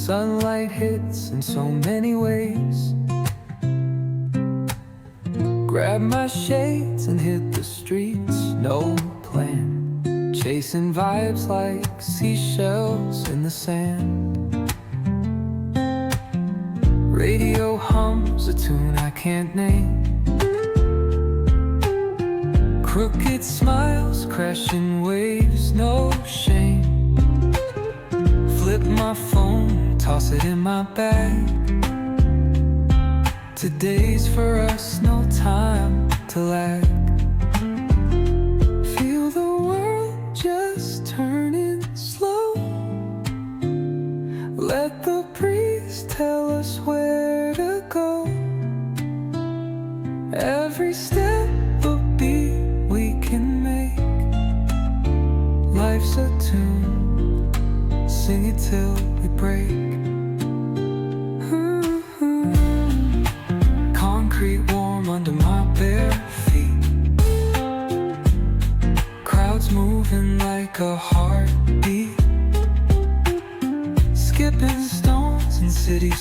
Sunlight hits in so many ways. Grab my shades and hit the streets, no plan. Chasing vibes like seashells in the sand. Radio hums a tune I can't name. Crooked smiles, crashing waves, no shame. Flip my phone, toss it in my bag. Today's for us, no time to lag. Feel the world just turning slow. Let the breeze tell us where to go. Every step a beat we can make. Life's a tune, sing it till we break. Concrete warm under my bare feet. Crowds moving like a heartbeat. Skipping stones in cities